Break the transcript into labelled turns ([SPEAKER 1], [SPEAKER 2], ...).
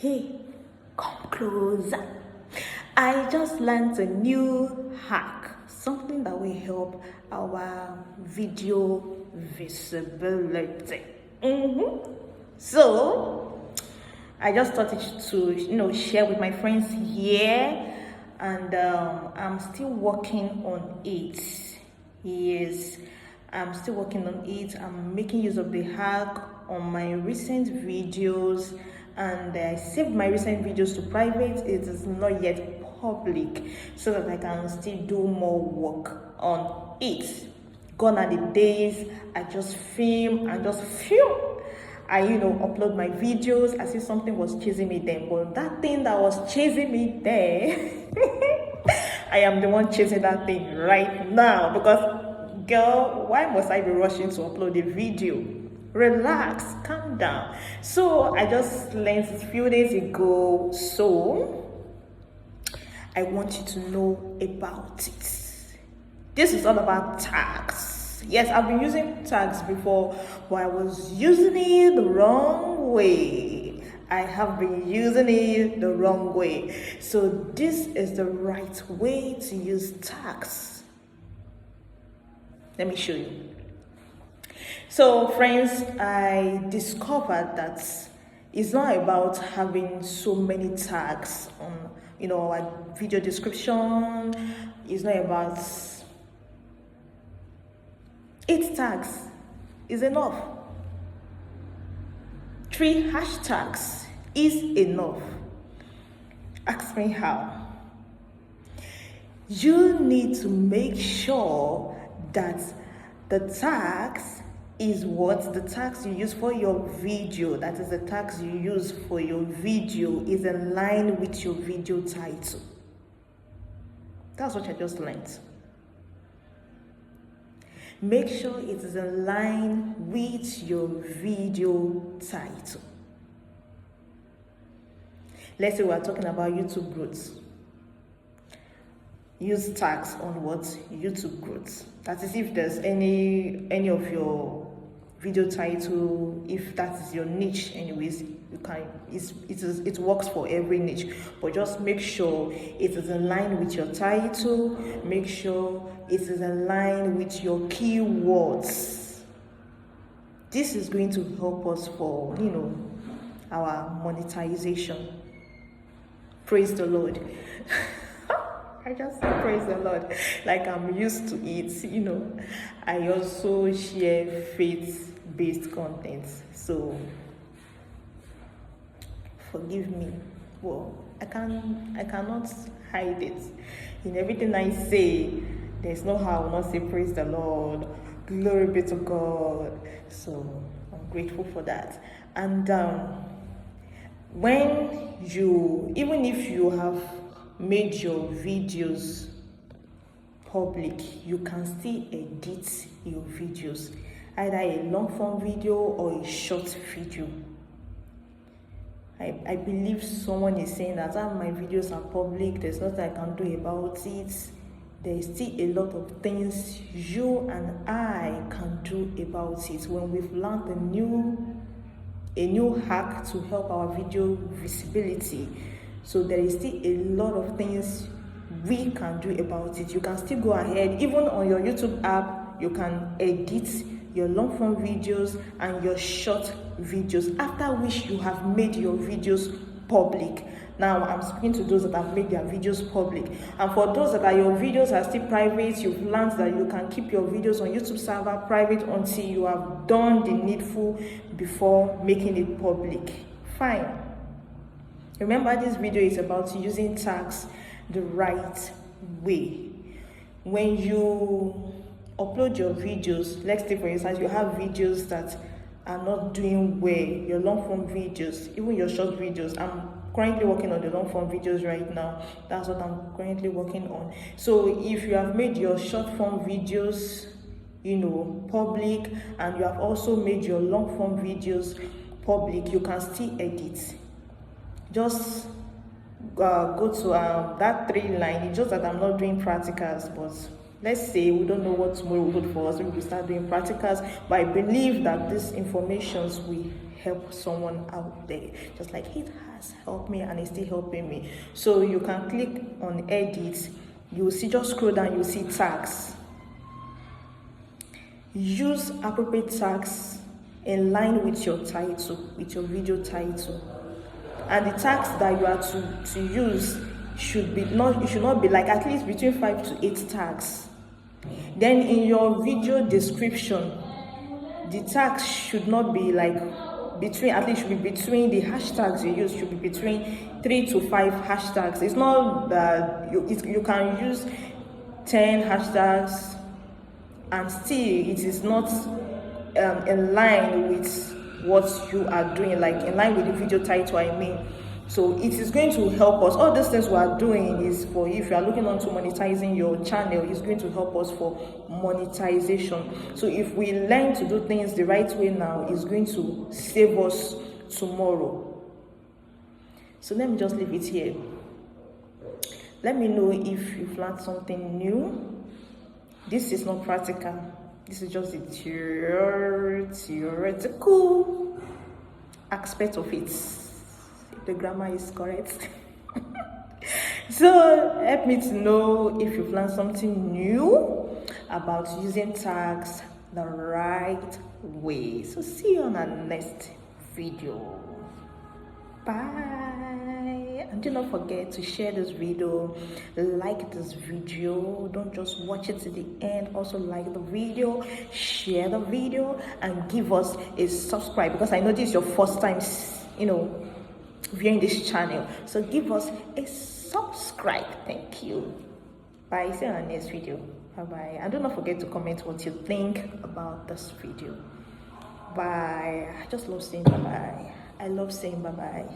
[SPEAKER 1] Hey, come closer. I just learned a new hack, something that will help our video visibility. So I just thought to share with my friends here, and I'm still working on it. Yes, I'm still working on it. I'm making use of the hack on my recent videos, and I saved my recent videos to private. It is not yet public, so that I can still do more work on it. Gone are the days I just film and just film. I upload my videos as if something was chasing me then, but that thing that was chasing me there I am the one chasing that thing right now, because girl, why must I be rushing to upload a video? Relax, calm down. So I just learned a few days ago, so I want you to know about it. This is all about tags. Yes, I've been using tags before, but I was using it the wrong way. I have been using it the wrong way. So this is the right way to use tags. Let me show you. So friends, I discovered that it's not about having so many tags on our video description. It's not about 8 tags is enough. 3 hashtags is enough. Ask me how. You need to make sure that the tags is what the tags you use for your video, that is the tags you use for your video, is in line with your video title. That's what I just learned. Make sure it is in line with your video title. Let's say we are talking about YouTube growth. Use tags on what? YouTube growth. That is, if there's any of your video title, if that is your niche anyways, you can it works for every niche, but just make sure it is in line with your title. Make sure it is in line with your keywords. This is going to help us for our monetization. Praise the Lord. I just say praise the Lord, like I'm used to it. I also share faith-based content, so forgive me. Well, I cannot hide it. In everything I say, there's no how I will not say praise the Lord, glory be to God. So I'm grateful for that. And even if you have made your videos public, you can still edit your videos, either a long form video or a short video. I believe someone is saying that my videos are public, there's nothing I can do about it. There's still a lot of things you and I can do about it when we've learned a new hack to help our video visibility. So there is still a lot of things we can do about it. You can still go ahead, even on your YouTube app, you can edit your long form videos and your short videos, after which you have made your videos public. Now I'm speaking to those that have made their videos public, and for those that your videos are still private, you've learned that you can keep your videos on YouTube server private until you have done the needful before making it public. Fine. Remember, this video is about using tags the right way. When you upload your videos, let's say for instance you have videos that are not doing well, your long form videos, even your short videos. I'm currently working on the long form videos right now. That's what I'm currently working on. So if you have made your short form videos public, and you have also made your long form videos public, you can still edit. Just go to that 3 line. It's just that I'm not doing practicals, but let's say we don't know what tomorrow will hold for us when we start doing practicals, but I believe that these informations will help someone out there, just like it has has helped me and is still helping me. So you can click on edit, you will see, just scroll down, you see tags. Use appropriate tags in line with your title, with your video title. And the tags that you are to use should not be like at least between 5 to 8 tags. Then in your video description, the tags should not be like between, at least should be between the hashtags you use, should be between 3 to 5 hashtags. It's not that you can use 10 hashtags and still it is not in line with what you are doing, like in line with the video title, I mean. So it is going to help us. All these things we are doing is for, if you are looking on to monetizing your channel, it's going to help us for monetization. So if we learn to do things the right way now, it's going to save us tomorrow. So let me just leave it here. Let me know if you've learned something new. This is not practical. This is just the theoretical aspect of it. If the grammar is correct. So help me to know if you've learned something new about using tags the right way. So see you on our next video. Bye. And do not forget to share this video, like this video. Don't just watch it to the end. Also like the video, share the video, and give us a subscribe, because I know this is your first time, viewing this channel. So give us a subscribe. Thank you. Bye. See you on the next video. Bye bye. And do not forget to comment what you think about this video. Bye. I just love saying bye bye. I love saying bye bye.